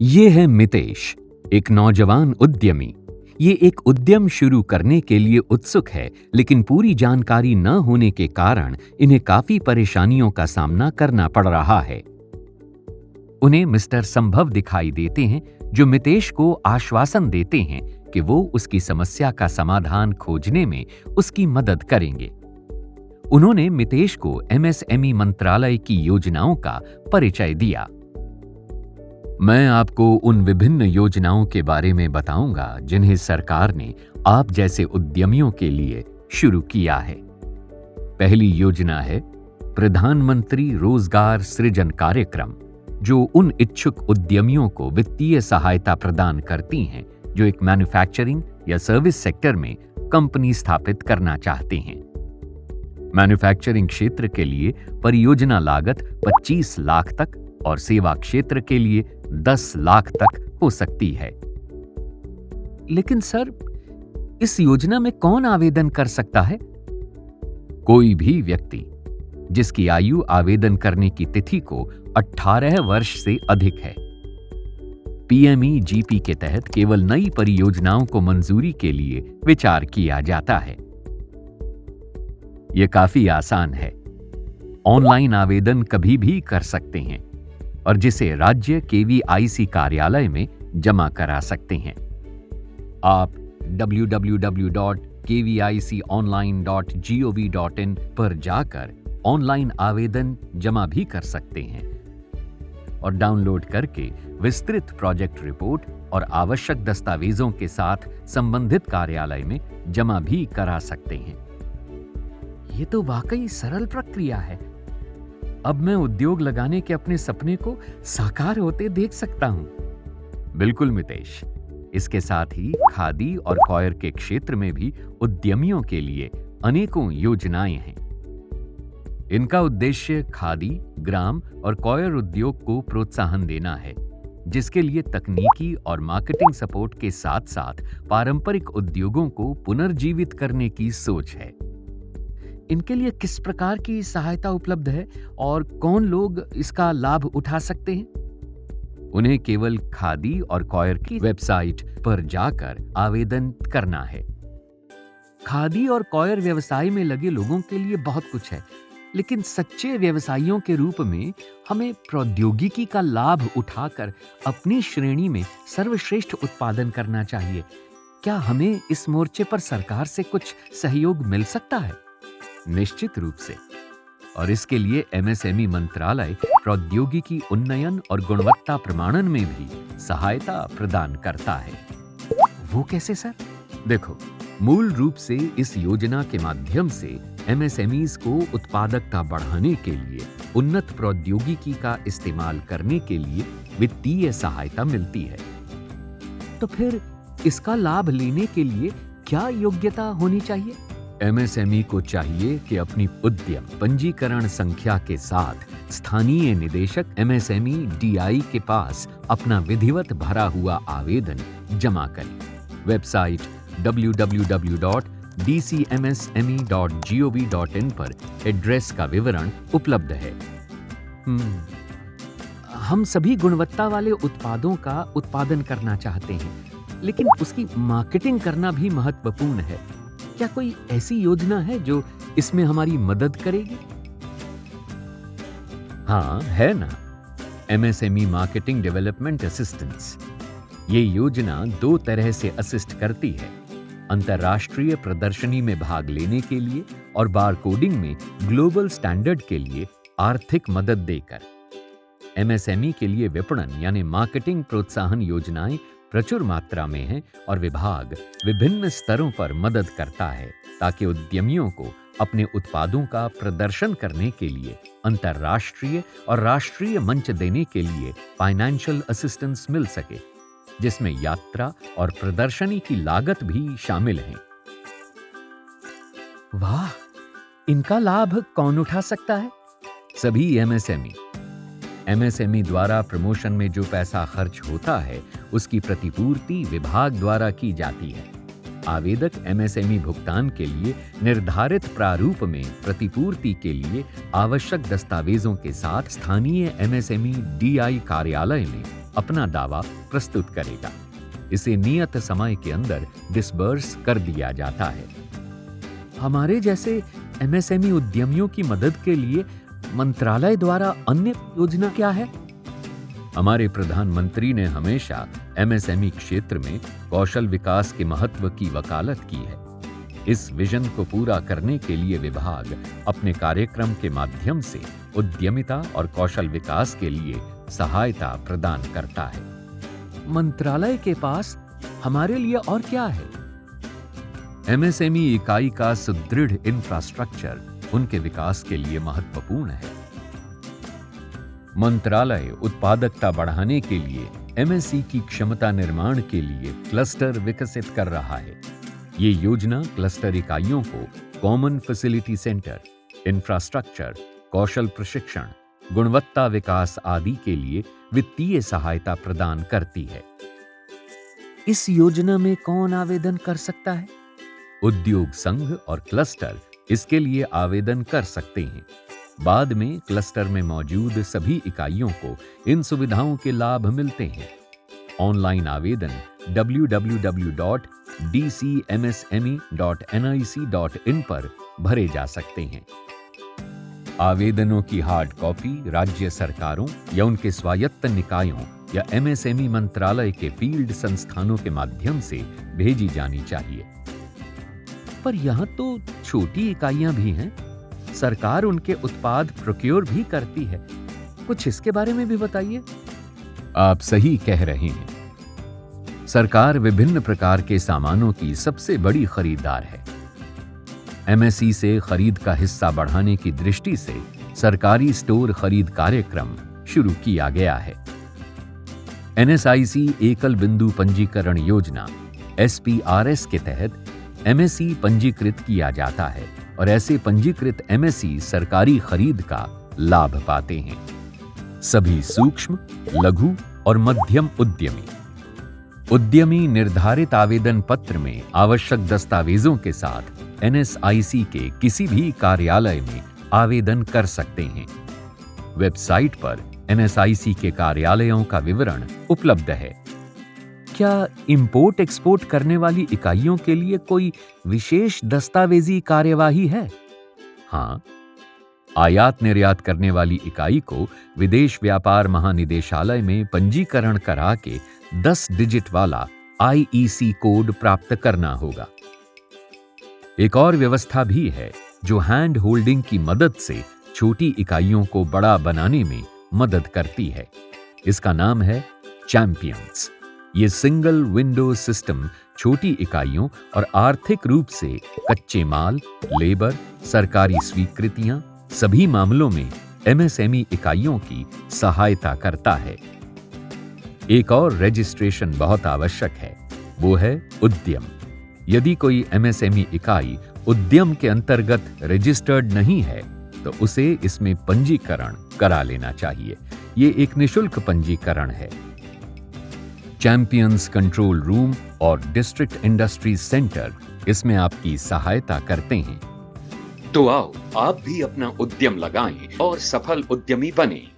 ये है मितेश, एक नौजवान उद्यमी। ये एक उद्यम शुरू करने के लिए उत्सुक है, लेकिन पूरी जानकारी न होने के कारण इन्हें काफी परेशानियों का सामना करना पड़ रहा है। उन्हें मिस्टर संभव दिखाई देते हैं, जो मितेश को आश्वासन देते हैं कि वो उसकी समस्या का समाधान खोजने में उसकी मदद करेंगे। उन्होंने मितेश को एमएसएमई मंत्रालय की योजनाओं का परिचय दिया। मैं आपको उन विभिन्न योजनाओं के बारे में बताऊंगा जिन्हें सरकार ने आप जैसे उद्यमियों के लिए शुरू किया है। पहली योजना है प्रधानमंत्री रोजगार सृजन कार्यक्रम, जो उन इच्छुक उद्यमियों को वित्तीय सहायता प्रदान करती हैं जो एक मैन्युफैक्चरिंग या सर्विस सेक्टर में कंपनी स्थापित करना चाहते हैं। मैन्युफैक्चरिंग क्षेत्र के लिए परियोजना लागत 25 लाख तक और सेवा क्षेत्र के लिए 10 लाख तक हो सकती है। लेकिन सर, इस योजना में कौन आवेदन कर सकता है? कोई भी व्यक्ति जिसकी आयु आवेदन करने की तिथि को 18 वर्ष से अधिक है। पीएमईजीपी के तहत केवल नई परियोजनाओं को मंजूरी के लिए विचार किया जाता है। यह काफी आसान है। ऑनलाइन आवेदन कभी भी कर सकते हैं और जिसे राज्य केवीआईसी कार्यालय में जमा करा सकते हैं। आप www.kviconline.gov.in पर जाकर ऑनलाइन आवेदन जमा भी कर सकते हैं और डाउनलोड करके विस्तृत प्रोजेक्ट रिपोर्ट और आवश्यक दस्तावेजों के साथ संबंधित कार्यालय में जमा भी करा सकते हैं। ये तो वाकई सरल प्रक्रिया है। अब मैं उद्योग लगाने के अपने सपने को साकार होते देख सकता हूं। बिल्कुल मितेश, इसके साथ ही खादी और कॉयर के क्षेत्र में भी उद्यमियों के लिए अनेकों योजनाएं हैं। इनका उद्देश्य खादी, ग्राम और कॉयर उद्योग को प्रोत्साहन देना है, जिसके लिए तकनीकी और मार्केटिंग सपोर्ट के साथ साथ पारंपरिक उद्योगों को पुनर्जीवित करने की सोच है। इनके लिए किस प्रकार की सहायता उपलब्ध है और कौन लोग इसका लाभ उठा सकते हैं? उन्हें केवल खादी और कॉयर की वेबसाइट पर जाकर आवेदन करना है। खादी और कॉयर व्यवसाय में लगे लोगों के लिए बहुत कुछ है, लेकिन सच्चे व्यवसायियों के रूप में हमें प्रौद्योगिकी का लाभ उठाकर अपनी श्रेणी में सर्वश्रेष्ठ उत्पादन करना चाहिए। क्या हमें इस मोर्चे पर सरकार से कुछ सहयोग मिल सकता है? निश्चित रूप से, और इसके लिए एमएसएमई मंत्रालय प्रौद्योगिकी उन्नयन और गुणवत्ता प्रमाणन में भी सहायता प्रदान करता है। वो कैसे सर? देखो, मूल रूप से इस योजना के माध्यम से एमएसएमईज को उत्पादकता बढ़ाने के लिए उन्नत प्रौद्योगिकी का इस्तेमाल करने के लिए वित्तीय सहायता मिलती है। तो फिर इसका लाभ लेने के लिए क्या योग्यता होनी चाहिए? एमएसएमई को चाहिए कि अपनी उद्यम पंजीकरण संख्या के साथ स्थानीय निदेशक एमएसएमई डीआई के पास अपना विधिवत भरा हुआ आवेदन जमा करें। वेबसाइट www.dcmsme.gov.in पर एड्रेस का विवरण उपलब्ध है। हम सभी गुणवत्ता वाले उत्पादों का उत्पादन करना चाहते हैं, लेकिन उसकी मार्केटिंग करना भी महत्वपूर्ण है। क्या कोई ऐसी योजना है जो इसमें हमारी मदद करेगी? हाँ, है ना, एमएसएमई मार्केटिंग डेवलपमेंट असिस्टेंस। ये योजना 2 तरह से असिस्ट करती है: अंतर्राष्ट्रीय प्रदर्शनी में भाग लेने के लिए और बारकोडिंग में ग्लोबल स्टैंडर्ड के लिए आर्थिक मदद देकर। एमएसएमई के लिए विपणन यानी मार्केटिंग प्रोत्साहन योजनाएं प्रचुर मात्रा में हैं और विभाग विभिन्न स्तरों पर मदद करता है ताकि उद्यमियों को अपने उत्पादों का प्रदर्शन करने के लिए अंतर्राष्ट्रीय और राष्ट्रीय मंच देने के लिए फाइनेंशियल असिस्टेंस मिल सके, जिसमें यात्रा और प्रदर्शनी की लागत भी शामिल है। वाह, इनका लाभ कौन उठा सकता है? सभी एमएसएमई द्वारा प्रमोशन में जो पैसा खर्च होता है उसकी प्रतिपूर्ति विभाग द्वारा की जाती है। आवेदक एमएसएमई भुगतान के लिए निर्धारित प्रारूप में प्रतिपूर्ति के लिए आवश्यक दस्तावेजों के साथ स्थानीय एमएसएमई डीआई कार्यालय में अपना दावा प्रस्तुत करेगा। इसे नियत समय के अंदर डिसबर्स कर दिया जाता है। हमारे जैसे एमएसएमई उद्यमियों की मदद के लिए मंत्रालय द्वारा अन्य योजना क्या है? हमारे प्रधानमंत्री ने हमेशा एमएसएमई क्षेत्र में कौशल विकास के महत्व की वकालत की है। इस विजन को पूरा करने के लिए विभाग अपने कार्यक्रम के माध्यम से उद्यमिता और कौशल विकास के लिए सहायता प्रदान करता है। मंत्रालय के पास हमारे लिए और क्या है? एमएसएमई इकाई का सुदृढ़ इंफ्रास्ट्रक्चर उनके विकास के लिए महत्वपूर्ण है। मंत्रालय उत्पादकता बढ़ाने के लिए एमएसई की क्षमता निर्माण के लिए क्लस्टर विकसित कर रहा है। ये योजना क्लस्टर इकाइयों को कॉमन फैसिलिटी सेंटर, इंफ्रास्ट्रक्चर, कौशल प्रशिक्षण, गुणवत्ता विकास आदि के लिए वित्तीय सहायता प्रदान करती है। इस योजना में कौन आवेदन कर सकता है? उद्योग संघ और क्लस्टर इसके लिए आवेदन कर सकते हैं। बाद में क्लस्टर में मौजूद सभी इकाइयों को इन सुविधाओं के लाभ मिलते हैं। ऑनलाइन आवेदन www.dcmsme.nic.in पर भरे जा सकते हैं। आवेदनों की हार्ड कॉपी राज्य सरकारों या उनके स्वायत्त निकायों या एमएसएमई मंत्रालय के फील्ड संस्थानों के माध्यम से भेजी जानी चाहिए। पर यहां तो छोटी इकाइयां भी हैं। सरकार उनके उत्पाद प्रोक्योर भी करती है। कुछ इसके बारे में भी बताइए। आप सही कह रहे हैं। सरकार विभिन्न प्रकार के सामानों की सबसे बड़ी खरीदार है। एमएसई से खरीद का हिस्सा बढ़ाने की दृष्टि से सरकारी स्टोर खरीद कार्यक्रम शुरू किया गया है। एनएसआईसी एकल बिंदु पंजीकरण योजना एसपीआरएस के तहत एमएसई पंजीकृत किया जाता है और ऐसे पंजीकृत एमएसई सरकारी खरीद का लाभ पाते हैं। सभी सूक्ष्म, लघु और मध्यम उद्यमी निर्धारित आवेदन पत्र में आवश्यक दस्तावेजों के साथ एनएसआईसी के किसी भी कार्यालय में आवेदन कर सकते हैं। वेबसाइट पर एनएसआईसी के कार्यालयों का विवरण उपलब्ध है। क्या इंपोर्ट एक्सपोर्ट करने वाली इकाइयों के लिए कोई विशेष दस्तावेजी कार्यवाही है? हाँ, आयात निर्यात करने वाली इकाई को विदेश व्यापार महानिदेशालय में पंजीकरण करा के 10 डिजिट वाला आईईसी कोड प्राप्त करना होगा। एक और व्यवस्था भी है जो हैंड होल्डिंग की मदद से छोटी इकाइयों को बड़ा बनाने में मदद करती है। इसका नाम है चैंपियंस। ये सिंगल विंडो सिस्टम छोटी इकाइयों और आर्थिक रूप से कच्चे माल, लेबर, सरकारी स्वीकृतियां सभी मामलों में एमएसएमई इकाइयों की सहायता करता है। एक और रजिस्ट्रेशन बहुत आवश्यक है, वो है उद्यम। यदि कोई एमएसएमई इकाई उद्यम के अंतर्गत रजिस्टर्ड नहीं है तो उसे इसमें पंजीकरण करा लेना चाहिए। ये एक निशुल्क पंजीकरण है। चैंपियंस कंट्रोल रूम और डिस्ट्रिक्ट इंडस्ट्रीज सेंटर इसमें आपकी सहायता करते हैं। तो आओ आप भी अपना उद्यम लगाएं और सफल उद्यमी बनें।